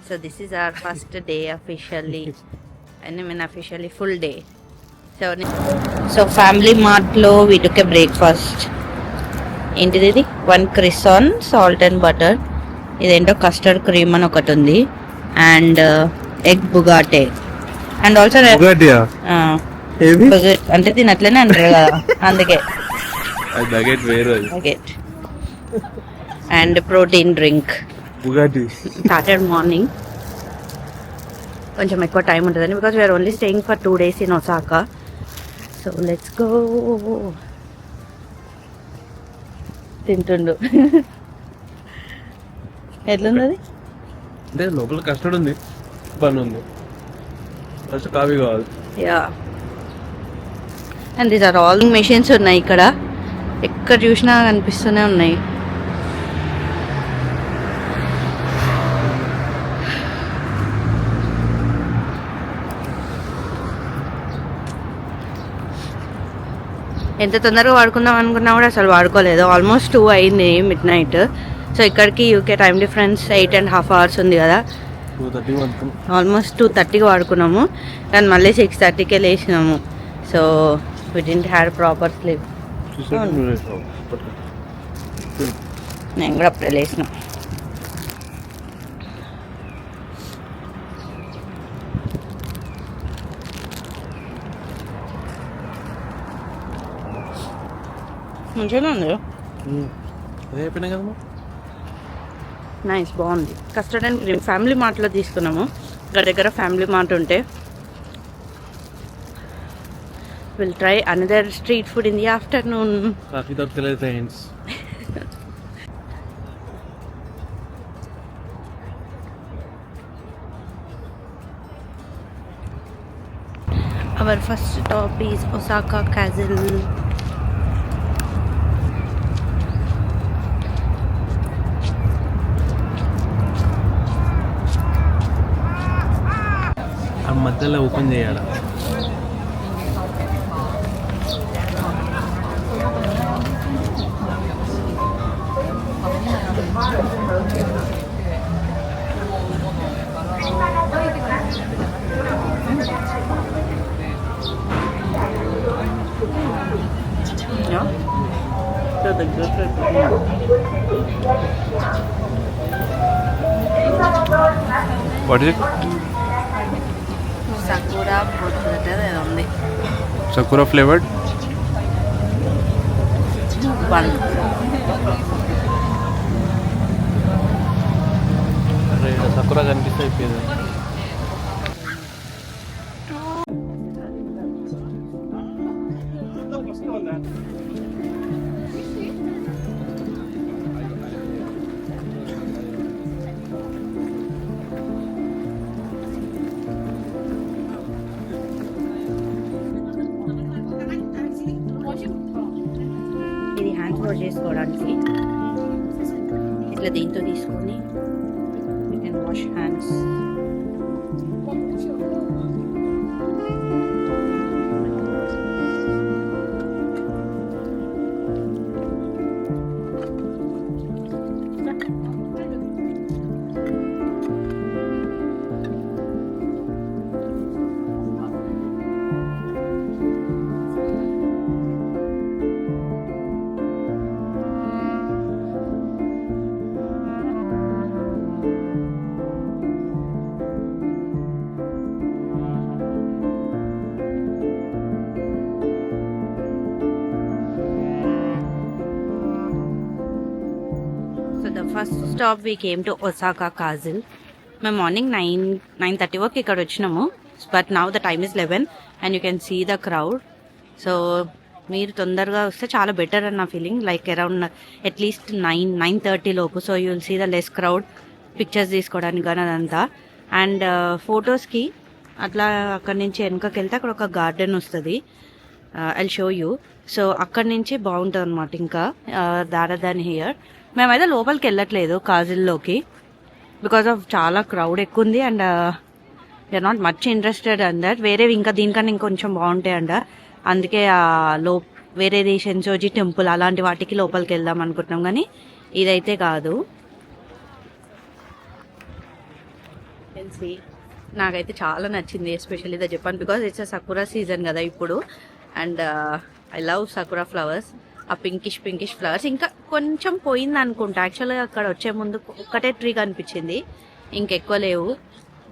So this is our first day officially. And I mean officially full day. So family mart lo we took a breakfast. ఏంటిది 1 croissant salt and butter. ఇదేంటో custard cream అని ఒకటి ఉంది and egg బుగాటే and also అంటే తినట్లేనే అంటారు కదా అందుకే and protein drink started morning కొంచెం ఎక్కువ టైం ఉంటుందని because we are only staying for 2 days in Osaka so let's go తింటుండు ఎట్లుంది అంటే లోపల కస్టర్డ్ ఉంది బన్ ఉంది ఫస్ట్ కాఫీ కావాలి yeah and these are all machines ఉన్నాయి ఇక్కడ ఎక్కడ చూసినా కనిపిస్తూనే ఉన్నాయి ఎంత తొందరగా వాడుకుందాం అనుకున్నా కూడా అసలు వాడుకోలేదు ఆల్మోస్ట్ 2 అయింది మిడ్ నైట్ సో ఇక్కడికి యూకే టైం డిఫరెన్స్ 8.5 hours ఉంది కదా ఆల్మోస్ట్ 2:30కి వాడుకున్నాము కానీ మళ్ళీ 6:30కే లేచినాము so we didn't had proper sleep నేను కూడా అప్పుడే లేచిన మంచిగా ఉంది నైస్ బాగుంది కస్టర్డ్ అండ్ క్రీమ్ ఫ్యామిలీ మార్ట్లో తీసుకున్నాము ఇక్కడ దగ్గర ఫ్యామిలీ మార్ట్ ఉంటే will try another street food in the afternoon coffee దొరకలేదు friends our first stop is Osaka castle మధ్యలో ఓపెన్ చేయాలి వాట్ ఇస్ sakura fruit ఏదో ఉంది sakura flavored one అరే sakura కనిపిస్తే అయిపోయింది ఇది హ్యాండ్ వాష్ చేసుకోవడానికి ఇట్లా దీంతో తీసుకొని you can wash hands the first stop we came to Osaka Castle. మేము మార్నింగ్ 9:30 వరకు ఇక్కడ వచ్చినాము but now the time is 11 and you can see the crowd so మీరు తొందరగా వస్తే చాలా బెటర్ అని నా ఫీలింగ్ లైక్ అరౌండ్ అట్లీస్ట్ 9:30 లోపు so you will see the less crowd pictures తీసుకోవడానికి కానీ అదంతా అండ్ ఫొటోస్కి అట్లా అక్కడి నుంచి వెనకకి వెళ్తే అక్కడ ఒక గార్డెన్ వస్తుంది ఐ షో యూ సో అక్కడి నుంచి బాగుంటుంది అనమాట ఇంకా దార్ దాన్ హియర్ మేమైతే లోపలికి వెళ్ళట్లేదు కాజిల్లోకి బికాస్ ఆఫ్ చాలా క్రౌడ్ ఎక్కువ ఉంది and you're not much interested on that వేరేవి ఇంకా దీనికన్నా ఇంకొంచెం బాగుంటాయి అంట అందుకే వేరేది షెన్సోజీ టెంపుల్ అలాంటి వాటికి లోపలికి వెళ్దాం అనుకుంటున్నాం కానీ ఇదైతే కాదు తెలిసి నాకైతే చాలా నచ్చింది, especially the Japan, because it's Sakura season కదా ఇప్పుడు. And I love Sakura flowers, ఆ పింకిష్ ఫ్లవర్స్. ఇంకా కొంచెం పోయింది అనుకుంటా యాక్చువల్గా, అక్కడ వచ్చే ముందు ఒక్కటే ట్రీ కనిపించింది, ఇంకెక్కువ లేవు.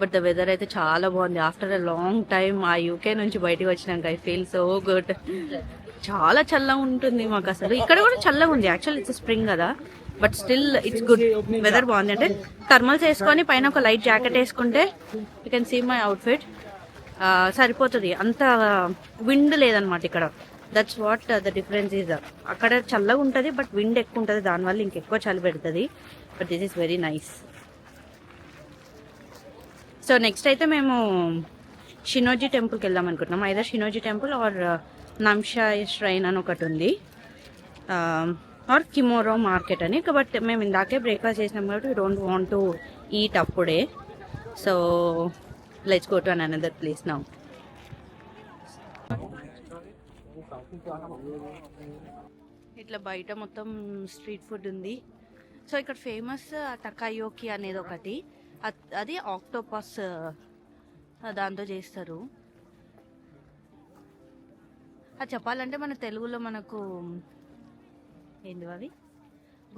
బట్ ద వెదర్ అయితే చాలా బాగుంది. ఆఫ్టర్ అ లాంగ్ టైమ్ ఆ యూకే నుంచి బయటకు వచ్చినాక ఐ ఫీల్ సో గుడ్. చాలా చల్లగా ఉంటుంది మాకు అసలు. ఇక్కడ కూడా చల్లగా ఉంది యాక్చువల్, ఇట్స్ స్ప్రింగ్ కదా, but still it's good. Weather బాగుంది. అంటే థర్మల్స్ వేసుకొని పైన ఒక లైట్ జాకెట్ వేసుకుంటే you can see my outfit, సరిపోతుంది. అంత విండ్ లేదనమాట ఇక్కడ. That's what the difference is. అక్కడ చల్లగా ఉంటుంది బట్ విండ్ ఎక్కువ ఉంటుంది, దానివల్ల ఇంకెక్కువ చలి పెడుతుంది. But this is very nice. So next అయితే మేము షినోజీ టెంపుల్కి వెళ్దాం అనుకుంటున్నాం. Either Shinoji temple or Namsha shrine అని ఒకటి ఉంది, ఆర్ కిమోరో మార్కెట్ అని. బట్ మేము ఇందాకే బ్రేక్ఫాస్ట్ చేసినాం కాబట్టి we don't want to eat అప్పుడే. So let's go to an another place now. ఇట్లా బయట మొత్తం స్ట్రీట్ ఫుడ్ ఉంది. సో ఇక్కడ ఫేమస్ టకాయోకి అనేది ఒకటి, అది ఆక్టోపస్ దాంతో చేస్తారు. అది చెప్పాలంటే మన తెలుగులో మనకు ఏంటి అవి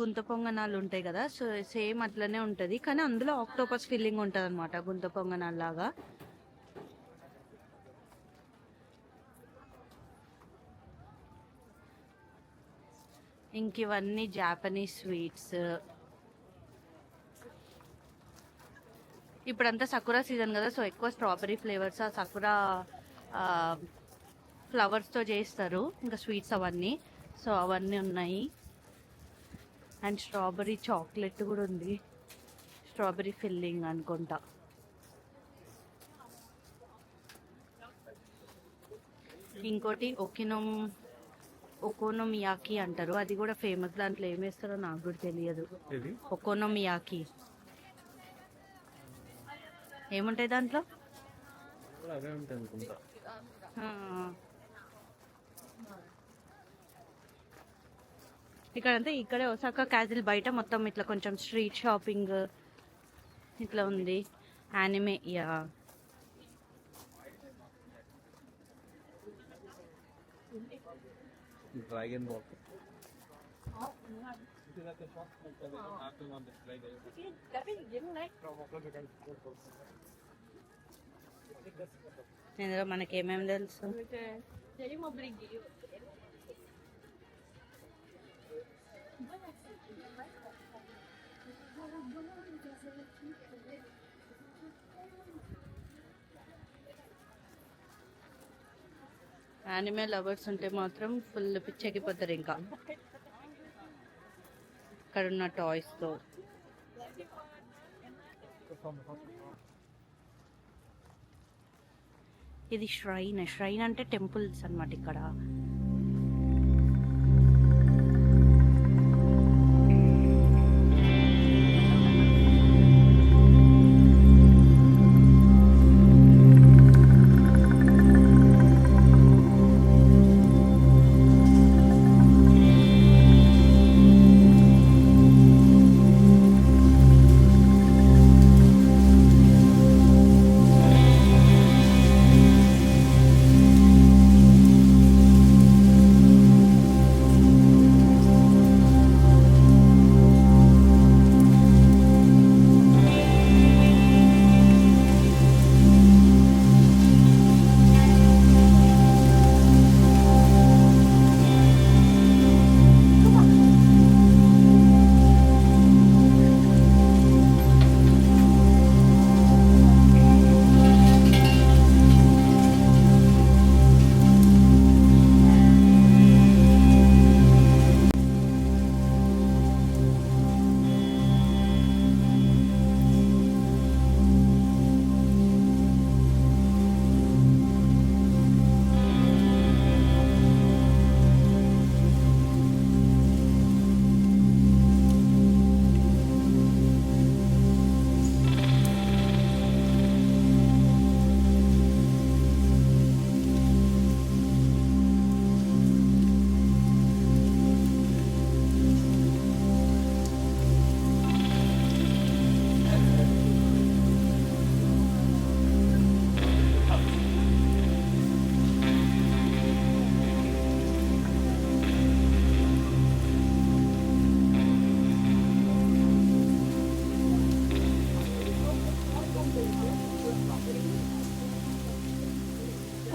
గుంత పొంగనాలు ఉంటాయి కదా, సో సేమ్ అట్లనే ఉంటుంది, కానీ అందులో ఆక్టోపస్ ఫిల్లింగ్ ఉంటుంది అనమాట, గుంత పొంగనాలు లాగా. ఇంక ఇవన్నీ జాపనీస్ స్వీట్స్. ఇప్పుడంతా సకురా సీజన్ కదా, సో ఎక్కువ స్ట్రాబెరీ ఫ్లేవర్స్, ఆ సకురా ఫ్లవర్స్తో చేస్తారు ఇంకా స్వీట్స్ అవన్నీ. సో అవన్నీ ఉన్నాయి. అండ్ స్ట్రాబెరీ చాక్లెట్ కూడా ఉంది, స్ట్రాబెరీ ఫిల్లింగ్ అనుకుంటా. ఇంకోటి ఒకోనోమియాకి అంటారు, అది కూడా ఫేమస్. దాంట్లో ఏం వేస్తారో నాకు కూడా తెలియదు. ఒకోనోమియాకి ఏముంటాయి దాంట్లో? ఇక్కడే ఒసాకా క్యాజిల్ బయట మొత్తం ఇట్లా కొంచెం స్ట్రీట్ షాపింగ్ ఇట్లా ఉంది. Anime, yeah dragon ball. ఇందులో మనకి ఏమేమి తెలుసు? యానిమే లవర్స్ ఉంటే మాత్రం ఫుల్ పిచ్చెక్కిపోతారు ఇంకా ఇక్కడ ఉన్న టాయ్స్తో. ఇది ష్రైన్ అంటే టెంపుల్స్ అన్నమాట ఇక్కడ.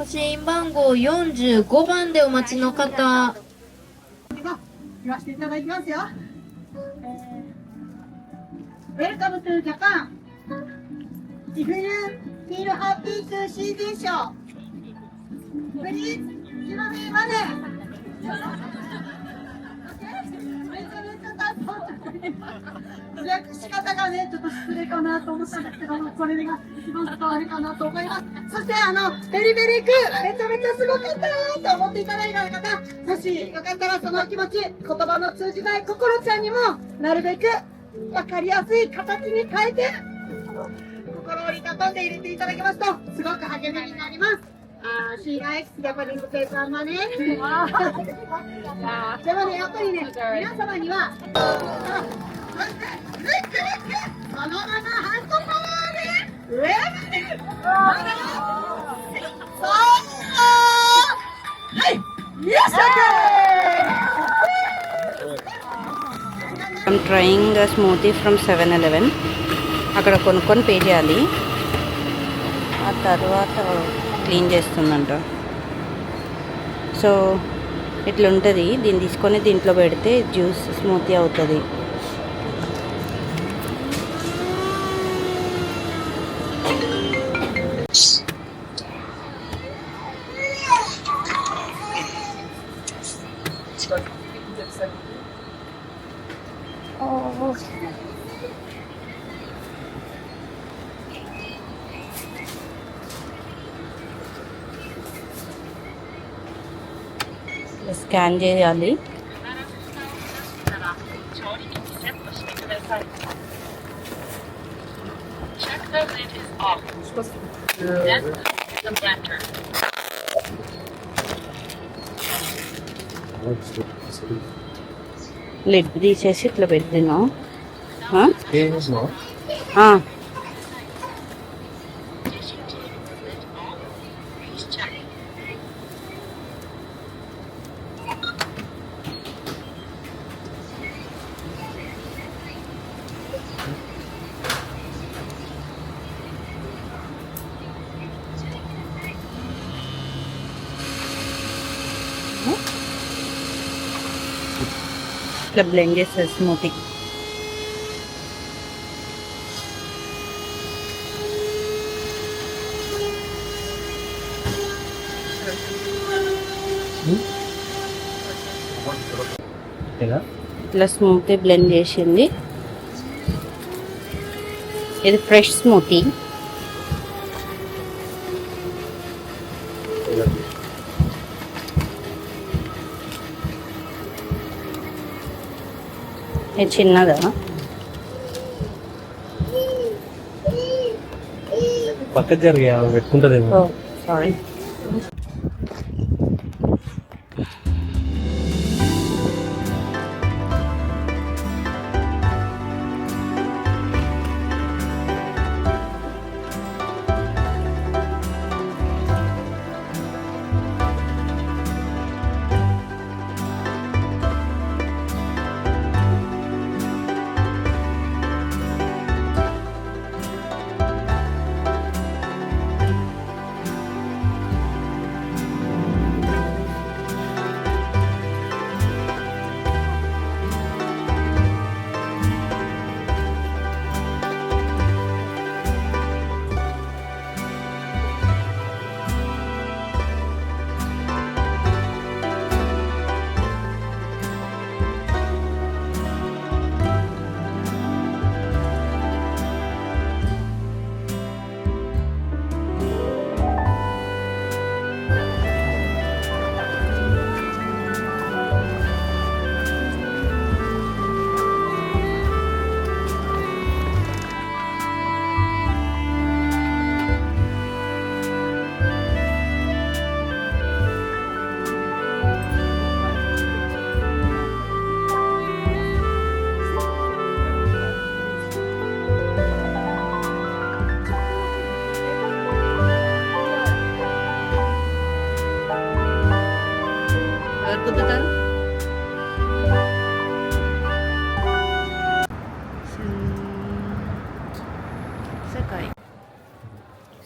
マシン番号45番でお待ちの方。言わせていただきますよ。Welcome to Japan. If you feel happy to see this show, please give me money. 略し方がね、ちょっと失礼かなと思ったんですけども、これが一番伝わるかなと思います。そしてベリベリクめちゃめちゃすごかったと思っていただいた方、もしよかったらその気持ち、言葉の通じない心ちゃんにもなるべくわかりやすい形に変えて、心折りたたんで入れていただけますと、すごく励みになります。She likes Japanese paper money. でもね、やっぱりね、皆様には、そのままハンドパワーで、上まで、そうはい、よっしゃ I'm trying a smoothie from 7-Eleven. అక్కడ కొనుక్కొని పే చేయాలి, ఆ తర్వాత క్లీన్ చేస్తుందంట. సో ఇట్లా ఉంటుంది, దీన్ని తీసుకొని దీంట్లో పెడితే జ్యూస్ స్మూతీ అవుతుంది. స్కాన్ చేయాలి. లిడ్ తీసేసి ఇట్లా పెట్టినా. ఇట్లా బ్లెండ్ చేస్తారు స్మూతీ. ఇట్లా స్మూతీ బ్లెండ్ చేసింది. ఇది ఫ్రెష్ స్మూతీ. ఇది చిన్నదా? పక్క జరిగా పెట్టుకుంటుందేమో. Sorry.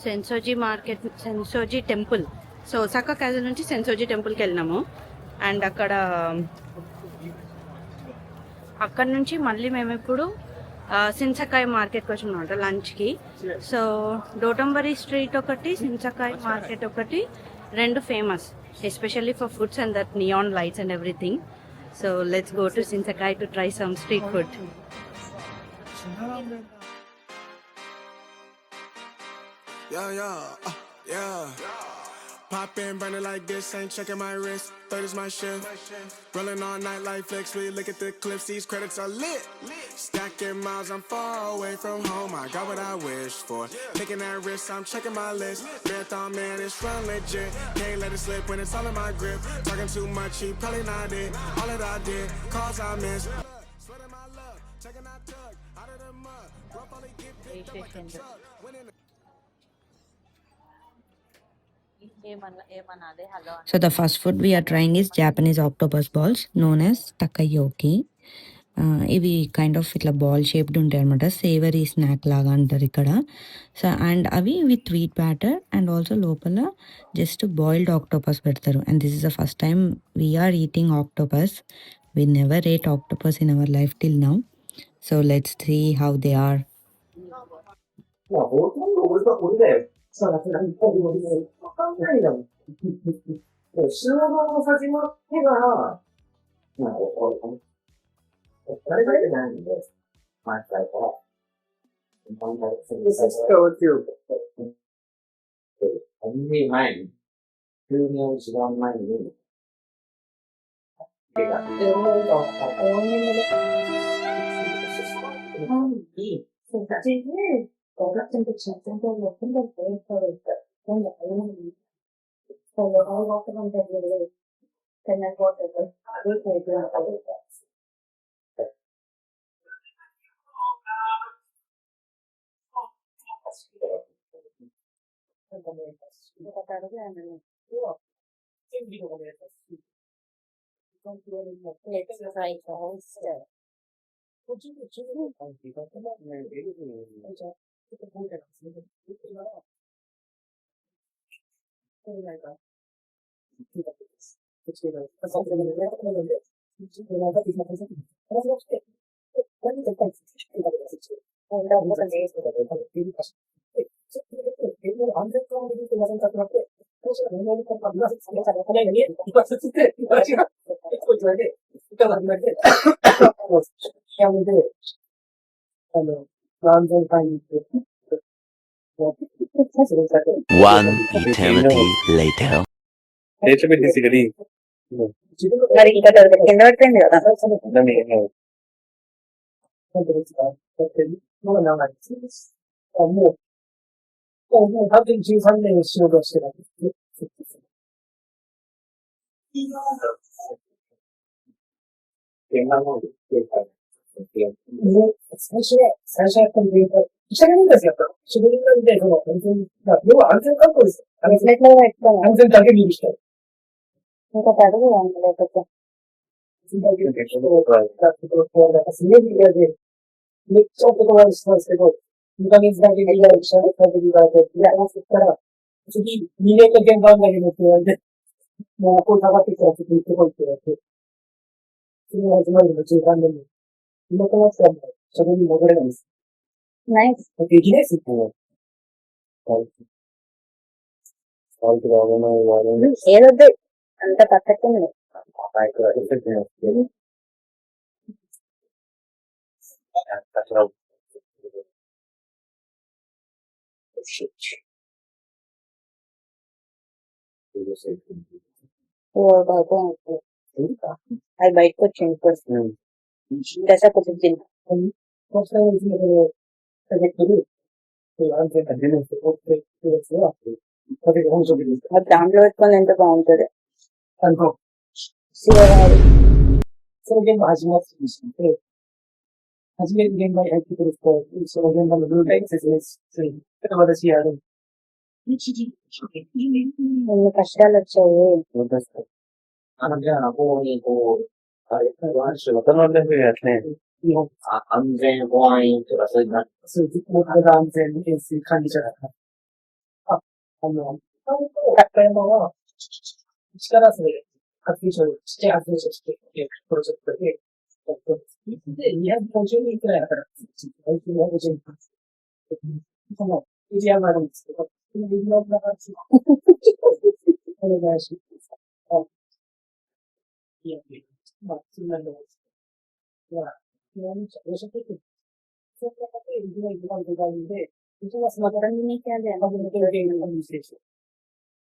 Sensoji market, Sensoji temple so Osaka castle నుంచి సెన్సోజీ టెంపుల్కి వెళ్ళినాము. అండ్ అక్కడ నుంచి మళ్ళీ మేము ఇప్పుడు సిన్సకాయ్ మార్కెట్కి వచ్చాం అనమాట లంచ్కి. సో డోటంబరీ స్ట్రీట్ ఒకటి, సిన్సకాయ్ మార్కెట్ ఒకటి, రెండు famous especially for foods and that neon lights and everything. So let's go to Shinsekai to try some street food. Yeah. Pop in, burning like this, ain't checking my wrist. Third is my shift. Rolling all night like flex. We look at the clips, these credits are lit. Stacking miles, I'm far away from home. I got what I wished for. Taking that risk, I'm checking my list. Marathon man, it's run legit. Can't let it slip when it's all in my grip. Talking too much, he probably not it. All that I did, cause I missed. Sweating my love, checking that tug. Out of the mud, rough only get big like a truck. Winning So the first food we are trying is Japanese octopus balls known as takoyaki. ఇవి kind of ఇట్లా ball shaped ఉంటాయి అనమాట. Savoury snack లాగా అంటారు ఇక్కడ. So and అవి with wheat batter and also లోపల just boiled octopus పెడతారు. And this is the first time we're eating octopus. We never ate octopus in our life till now. So let's see how they are. One eternity later. మరి ఇంకా కింద పడిపోయింది కదా. ఇంకా తడుగు లేకపోతే nice. ఏదొద్దు అంత perfect ఉంది. అది బయటకు వచ్చింది దశ కుదింది. దాంట్లో పెట్టుకొని ఎంత బాగుంటుంది. శివగారి ఎన్ని కష్టాలు వచ్చాయి. 力で発電所に、ちっちゃい発電所を作って、プロジェクトで、で、250人くらいだから、250人。その、エリアがあるんですけど、そのエリアの中で、お願いします。いや、まあ、そんなにないです。だから、今のおっしゃってて、そんなことで、いきなりグランドがあるんで、うちはそのからにね、キャンデー、初めてのゲームの店です。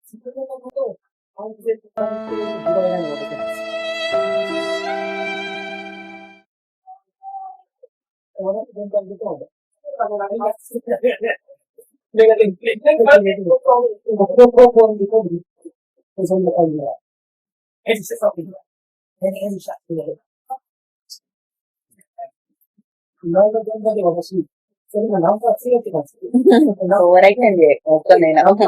そこのことを、安全と関係に広がらないのが出てます。私、全体でどうぞ。내가そんな感じで。해주셨어. 해주셨어. 前の現場で私、それがナンバー強くなって、お笑い店でわかんないな。ナンバ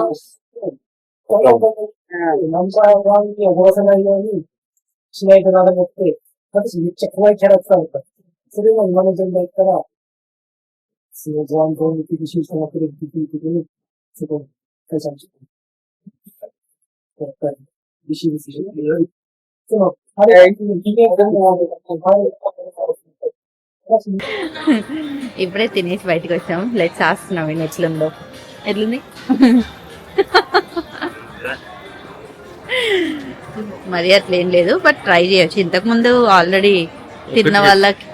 ーワンに溺らせないようにしないとなと思って、私めっちゃ怖いキャラクターだった。それが今の現場行ったら、すごいボアンドに厳しい人が来るっていう時に、すごい会社にしてやっぱり、厳しいですよ。でも、あれ、聞いてるのఇప్పుడే తినేసి బయటకు వచ్చాం. లెట్స్ ఆస్క్ నవీన్ ఎట్లుందో. ఎట్లుంది? మరి అట్లేం లేదు, బట్ ట్రై చేయొచ్చు. ఇంతకుముందు ఆల్రెడీ తిన్న వాళ్ళకి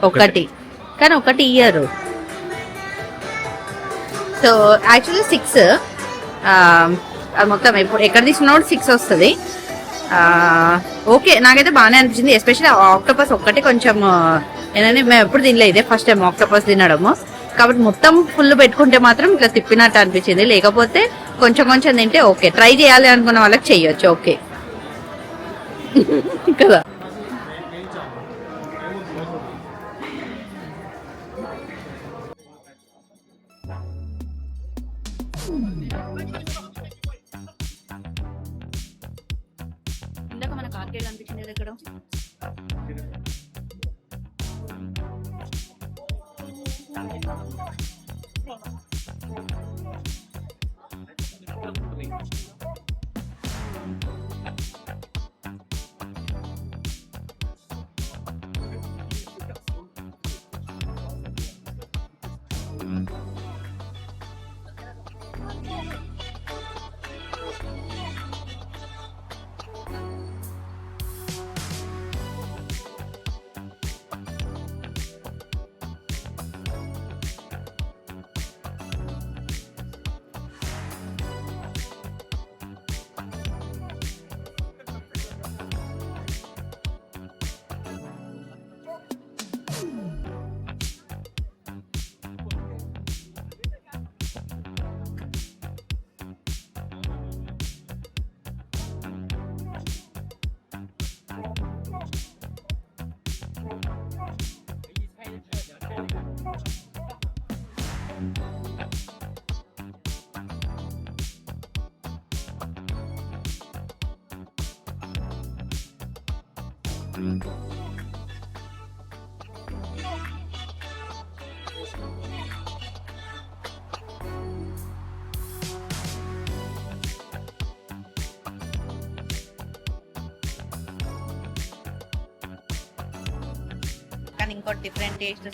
ఒకటి, కానీ ఒకటి ఇయ్యరు. సో యాక్చువల్లీ 6 అది మొత్తం ఎక్కడ తీసుకున్నా 6 వస్తుంది. ఓకే, నాకైతే బాగానే అనిపించింది. ఎస్పెషల్లీ ఆక్టోపస్ ఒక్కటి కొంచెం ఏంటంటే మేము ఎప్పుడు తినలేదు, ఇదే ఫస్ట్ టైం ఆక్టోపస్ తినడము. కాబట్టి మొత్తం ఫుల్ పెట్టుకుంటే మాత్రం ఇట్లా తిప్పినట్టు అనిపించింది. లేకపోతే కొంచెం కొంచెం తింటే ఓకే, ట్రై చేయాలి అనుకున్న వాళ్ళకి చెయ్యొచ్చు. ఓకే కదా. ఇందాక మన కార్కేడ్ కనిపించింది కదా ఇక్కడ.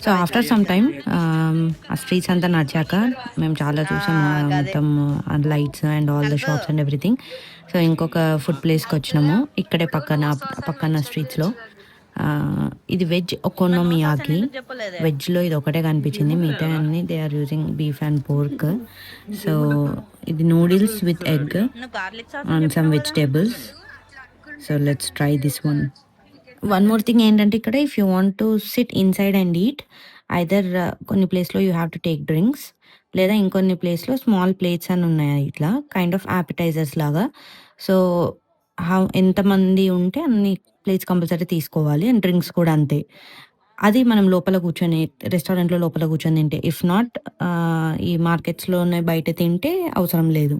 సో ఆఫ్టర్ సమ్ టైమ్ ఆ స్ట్రీట్స్ అంతా నడిచాక మేము చాలా చూసాము, మొత్తం lights and all the shops and everything. So ఇంకొక ఫుడ్ ప్లేస్కి వచ్చినాము, ఇక్కడే పక్కన స్ట్రీట్స్లో. ఇది వెజ్ ఒకోనోమియాకి. వెజ్లో ఇది ఒకటే కనిపించింది, మిగతా అన్ని they are using beef and pork. So ఇది noodles with egg and some vegetables. So let's try this one more thing ఏంటంటే ఇక్కడ if you want to sit inside and eat, either కొన్ని ప్లేస్లో you have to take drinks, లేదా ఇంకొన్ని ప్లేస్లో small plates అని ఉన్నాయి ఇట్లా కైండ్ ఆఫ్ యాపిటైజర్స్ లాగా. సో ఎంతమంది ఉంటే అన్ని ప్లేట్స్ కంపల్సరీ తీసుకోవాలి, అండ్ డ్రింక్స్ కూడా అంతే. అది మనం లోపల కూర్చొని రెస్టారెంట్లో లోపల కూర్చొని తింటే. ఇఫ్ నాట్ ఈ మార్కెట్స్లోనే బయట తింటే అవసరం లేదు.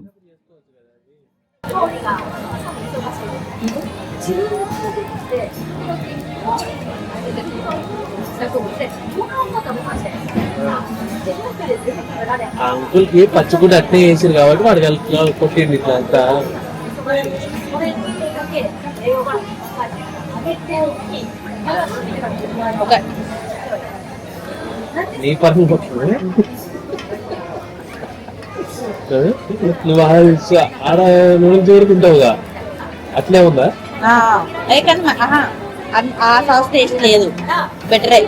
ఆ అంకుల్ కి పచ్చిగుడ్డ అట్నే వేసారు కాబట్టి వాడికి కొట్టింది ఇట్లా అంతా. ఓకే నీ పర్సన్ కొట్టుకుని నువ్వు ఆడ నూనె చూడుకుంటావుగా అట్లే ఉందా? కానీ ఆ సాస్ టేస్ట్ లేదు, బెటరే.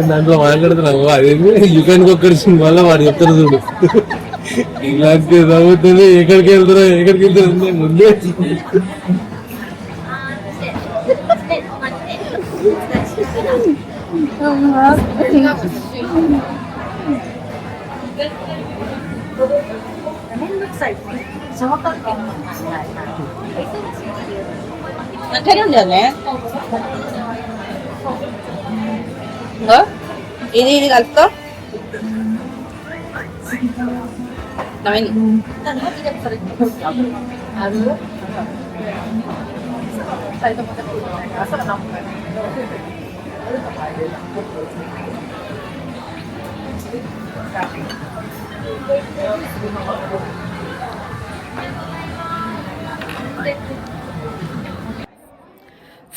దాంట్లో మాట్లాడుతున్నావు అదేమి యుగాన్ ఒక్కడి సినిమాలో వాడు చెప్తారు చూడు, ఇలాంటి చదువుతుంది ఎక్కడికి వెళ్తున్నా ముందే మంచిగానే ఉండాలి. ఇది కలుపుకో. Naveen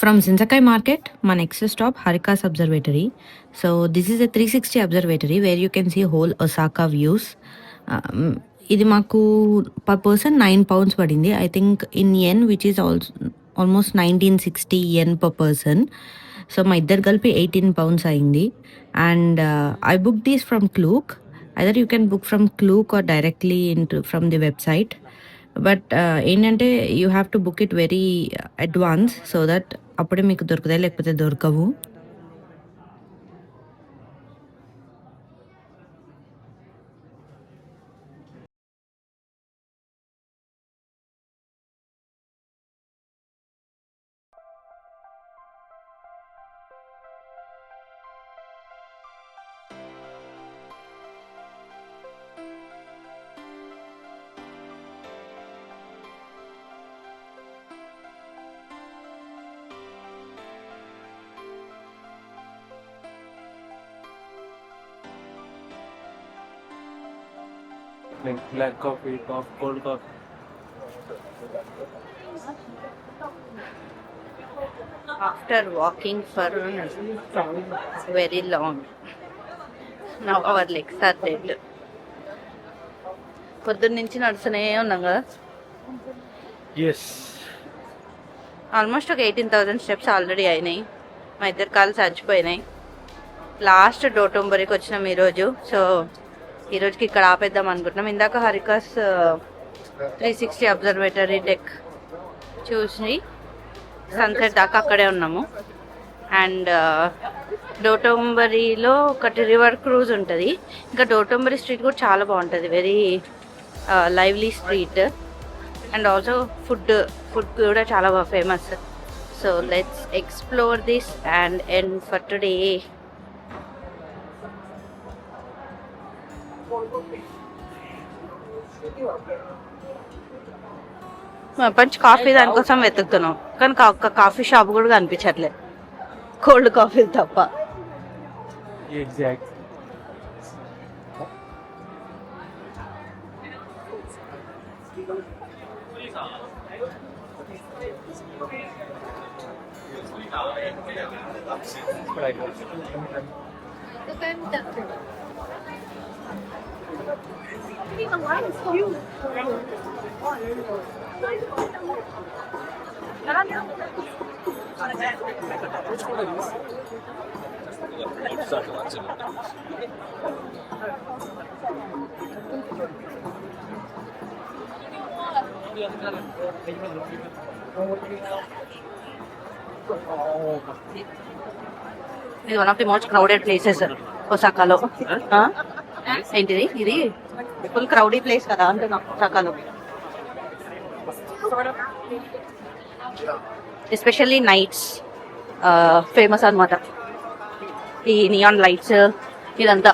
From Sinsakai Market, my next stop Harikas Observatory. So this is a 360 observatory where you can see whole Osaka views. ఇది మాకు per person 9 pounds పడింది. I think in yen which is also almost 1960 yen per person. So మా ఇద్దరు కలిపి 18 pounds అయింది. And I booked these from Klook. Either you can book from Klook or directly from the website. But ఏంటంటే you have to book it very advance so that అప్పుడే మీకు దొరుకుతాయి, లేకపోతే దొరకవు. Black coffee, cold coffee. After walking for very long, now our legs are dead. పొద్దున్న నుంచి నడుస్తూనే ఉన్నాం కదా. ఆల్మోస్ట్ ఒక 18,000 స్టెప్స్ ఆల్రెడీ అయినాయి. మా ఇద్దరు కాళ్ళు చచ్చిపోయినాయి. లాస్ట్ డోటోంబరికి వచ్చినాం ఈరోజు. సో ఈరోజుకి ఇక్కడ ఆపేద్దాం అనుకుంటున్నాం. ఇందాక హరికాస్ 360 అబ్జర్వేటరీ డెక్ చూసి సన్సెట్ దాకా అక్కడే ఉన్నాము. అండ్ డోటోంబరిలో ఒకటి రివర్ క్రూజ్ ఉంటుంది. ఇంకా డోటోంబరి స్ట్రీట్ కూడా చాలా బాగుంటుంది, very lively street. And also food కూడా చాలా బాగా famous. So let's explore this and end for today. Punch coffee దానికోసం వెతుకుతున్నాం, కానీ ఒక్క కాఫీ షాప్ కూడా కనిపించట్లే, కోల్డ్ కాఫీ తప్ప. ఎగ్జాక్ట్. ఇది one of the most crowded places ఒసాకాలో. ఏంటిది, ఇది ఫుల్ క్రౌడీ ప్లేస్ కదా అంటున్నా ఒసాకాలో. ఎస్పెషల్లీ నైట్స్ ఫేమస్ అనమాట. ఈ నియాన్ లైట్స్ ఇదంతా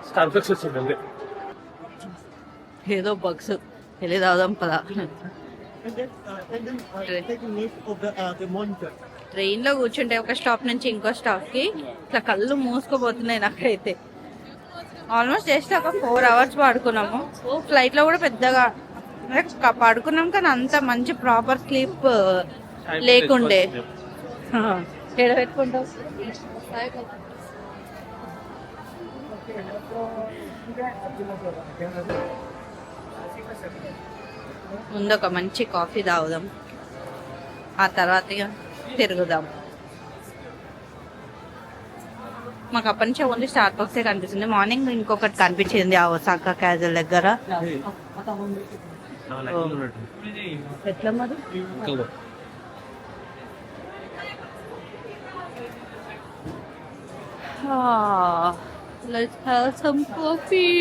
స్టార్బక్స్ వచ్చిందండి. ఏదో బగ్స్ వెళ్ళి తాగుదాం పదా. ట్రైన్ లో కూర్చుంటే ఒక స్టాప్ నుంచి ఇంకో స్టాప్ కి ఇట్లా కళ్ళు మూసుకోబోతున్నాయి నాకైతే. ఆల్మోస్ట్ జస్ట్ ఒక 4 hours పడుకున్నాము. ఫ్లైట్ లో కూడా పెద్దగా పడుకున్నాం కానీ అంత మంచి ప్రాపర్ స్లీప్ లేకుండే. ఎడ పెట్టుకుంటావు ముందు ఒక మంచి కాఫీ తాగుదాం, ఆ తర్వాత ఇక తిరుగుదాం. మాకు అప్పటి నుంచి ఓన్లీ స్టార్ బాక్సే కనిపిస్తుంది. మార్నింగ్ ఇంకొకటి కనిపించింది ఆ ఒసాకా క్యాజల్ దగ్గర. ఎట్లా మరి let's have some coffee.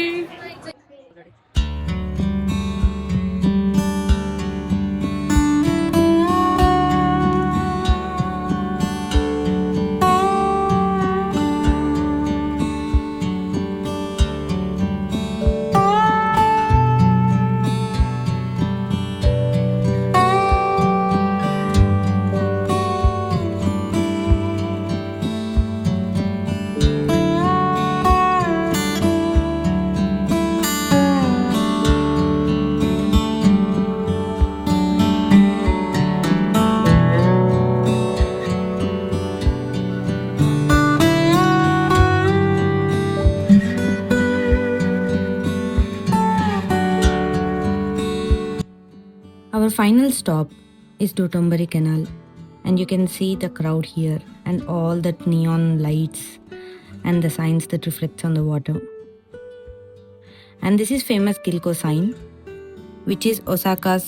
Our final stop is Dotonbori Canal, and you can see the crowd here and all that neon lights and the signs that reflects on the water. And this is famous Gilko sign, which is Osaka's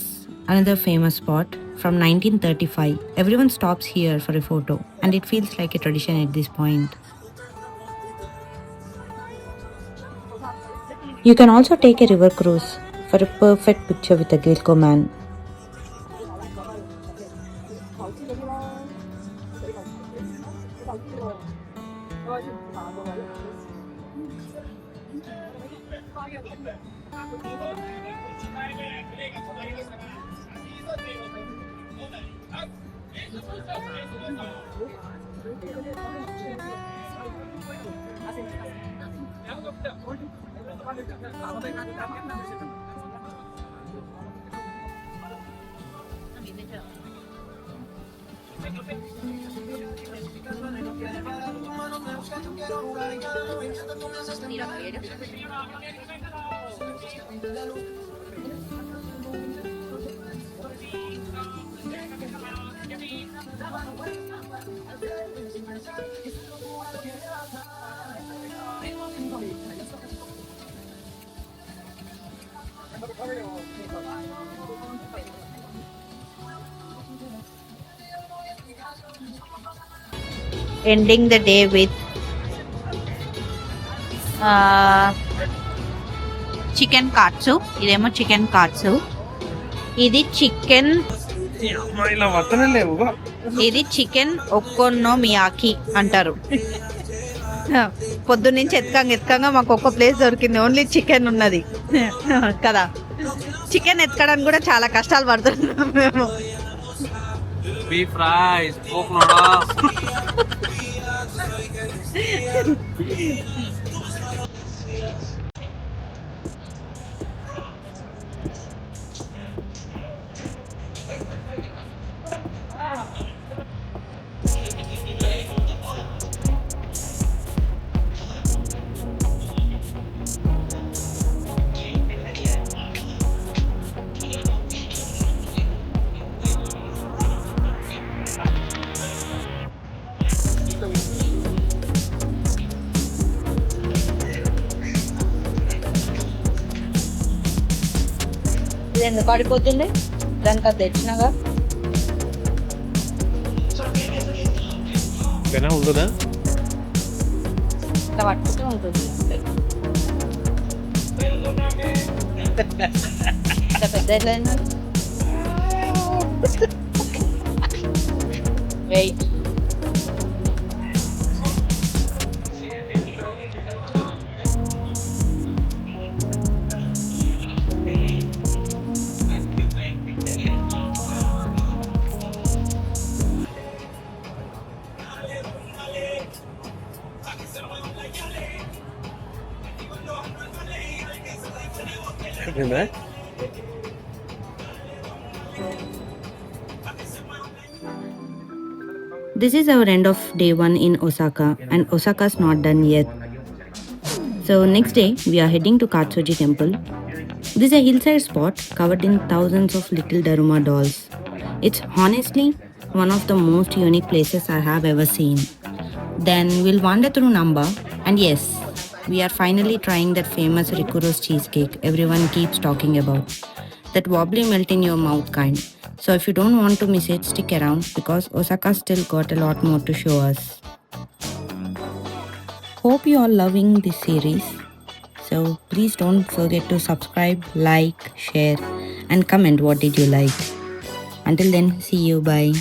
another famous spot from 1935. Everyone stops here for a photo, and it feels like a tradition at this point. You can also take a river cruise for a perfect picture with a Gilko man. Ending the day with chicken katsu. ఇదేమో chicken కాట్సు, ఇది chicken, ఇది chicken ఒక్కొన్నో మియాకి అంటారు. పొద్దున్నుంచి ఎత్కంగా మాకు ఒక్క place దొరికింది, only chicken ఉన్నది కదా. చికెన్ ఎత్కడానికి కూడా చాలా కష్టాలు పడుతున్నాం మేము. Beef fries, pork noodles. ఇది ఎందుకు పడిపోతుంది, దానికి అది తెచ్చినాగా. ఉందా ఇట్లా పట్టుకుంటూ ఉంటుంది ఇంత పెద్ద ఎట్లయింది wait This is our end of day 1 in Osaka, and Osaka's not done yet. So next day we are heading to Katsuji temple. This is a hillside spot covered in thousands of little Daruma dolls. It's honestly one of the most unique places I have ever seen. Then we'll wander through Namba, and yes, we are finally trying that famous Rikuro's cheesecake everyone keeps talking about. That wobbly melt in your mouth kind. So if you don't want to miss it, stick around because Osaka still got a lot more to show us. Hope you are loving this series. So please don't forget to subscribe, like, share and comment what did you like. Until then, see you, bye.